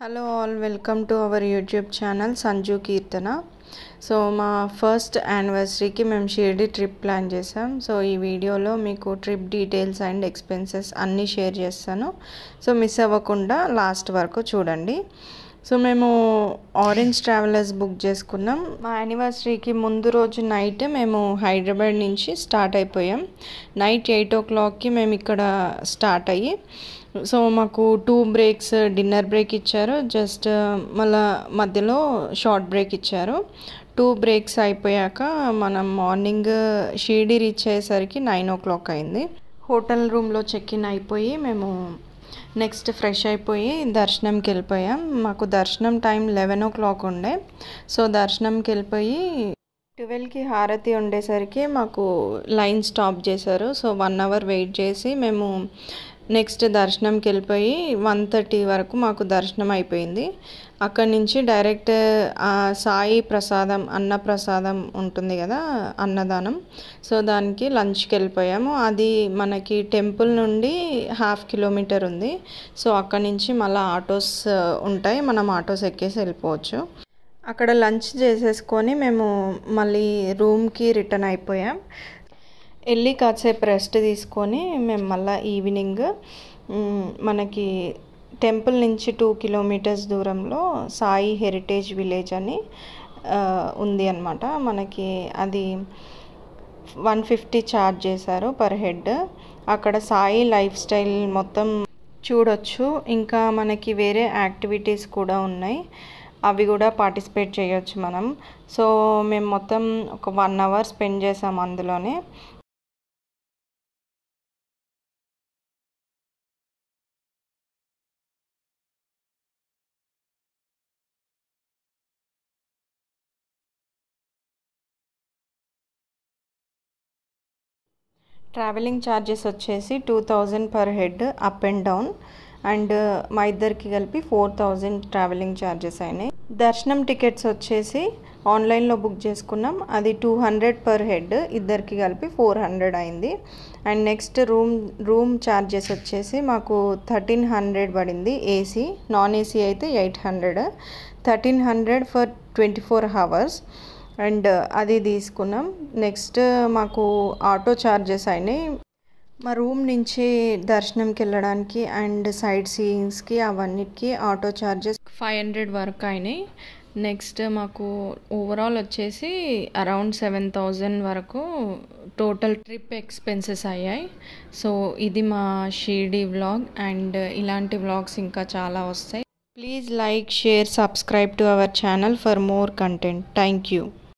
Hello all, welcome to our YouTube channel Sanju Keerthana. So మా first యానివర్సరీకి మేము Shirdi trip plan చేసాం. So ఈ వీడియోలో మీకు ట్రిప్ డీటెయిల్స్ అండ్ ఎక్స్పెన్సెస్ అన్నీ షేర్ చేస్తాను. సో మిస్ అవ్వకుండా లాస్ట్ వరకు చూడండి. సో మేము ఆరెంజ్ ట్రావెలర్స్ బుక్ చేసుకున్నాం. మా యానివర్సరీకి ముందు రోజు నైట్ మేము హైదరాబాద్ నుంచి స్టార్ట్ అయిపోయాం. నైట్ 8 o'clockకి మేము ఇక్కడ స్టార్ట్ అయ్యి, సో మాకు 2 breaks డిన్నర్ బ్రేక్ ఇచ్చారు, జస్ట్ మళ్ళా మధ్యలో షార్ట్ బ్రేక్ ఇచ్చారు. 2 breaks అయిపోయాక మనం మార్నింగ్ షిర్డీ రీచ్ అయ్యేసరికి 9 o'clock అయింది. హోటల్ రూమ్లో చెక్ ఇన్ అయిపోయి మేము నెక్స్ట్ ఫ్రెష్ అయిపోయి దర్శనంకి వెళ్ళిపోయాం. మాకు దర్శనం టైం 11 o'clock ఉండే. సో దర్శనంకి వెళ్ళిపోయి 12కి హారతి ఉండేసరికి మాకు లైన్ స్టాప్ చేశారు. సో 1 hour వెయిట్ చేసి మేము నెక్స్ట్ దర్శనంకి వెళ్ళిపోయి 1:30 వరకు మాకు దర్శనం అయిపోయింది. అక్కడి నుంచి డైరెక్ట్ సాయి ప్రసాదం, అన్న ప్రసాదం ఉంటుంది కదా, అన్నదానం. సో దానికి లంచ్కి వెళ్ళిపోయాము. అది మనకి టెంపుల్ నుండి 1/2 kilometer ఉంది. సో అక్కడి నుంచి మళ్ళీ ఆటోస్ ఉంటాయి, మనం ఆటోస్ ఎక్కేసి వెళ్ళిపోవచ్చు. అక్కడ లంచ్ చేసేసుకొని మేము మళ్ళీ రూమ్కి రిటర్న్ అయిపోయాం. వెళ్ళి కాసేపు రెస్ట్ తీసుకొని మేము మళ్ళీ ఈవినింగ్ మనకి టెంపుల్ నుంచి 2 kilometers దూరంలో సాయి హెరిటేజ్ విలేజ్ అని ఉంది అన్నమాట. మనకి అది 150 ఛార్జ్ చేశారు పర్ హెడ్. అక్కడ సాయి లైఫ్ స్టైల్ మొత్తం చూడొచ్చు. ఇంకా మనకి వేరే యాక్టివిటీస్ కూడా ఉన్నాయి, అవి కూడా పార్టిసిపేట్ చేయొచ్చు మనం. సో మేము మొత్తం ఒక 1 hour స్పెండ్ చేసాం అందులోనే. ట్రావెలింగ్ ఛార్జెస్ వచ్చేసి 2000 per head up and down, and మా ఇద్దరికి కలిపి 4000 ట్రావెలింగ్ ఛార్జెస్ అయినాయి. దర్శనం టికెట్స్ వచ్చేసి ఆన్లైన్లో బుక్ చేసుకున్నాం, అది 200 పర్ హెడ్, ఇద్దరికి కలిపి 400 అయింది. అండ్ నెక్స్ట్ రూమ్ ఛార్జెస్ వచ్చేసి మాకు 1300 పడింది. ఏసీ, నాన్ ఏసీ అయితే 800. 1300 ఫర్ 24 hours అండ్ అది తీసుకున్నాం. నెక్స్ట్ మాకు ఆటో ఛార్జెస్ అయినాయి. మా రూమ్ నుంచి దర్శనంకి వెళ్ళడానికి అండ్ సైట్ సీయింగ్స్కి అవన్నిటికి ఆటో ఛార్జెస్ 500 వరకు అయినాయి. నెక్స్ట్ మాకు ఓవరాల్ వచ్చేసి అరౌండ్ 7000 వరకు టోటల్ ట్రిప్ ఎక్స్పెన్సెస్ అయ్యాయి. సో ఇది మా షిర్డీ వ్లాగ్, అండ్ ఇలాంటి వ్లాగ్స్ ఇంకా చాలా వస్తాయి. Please like, share, subscribe to our channel for more content. Thank you.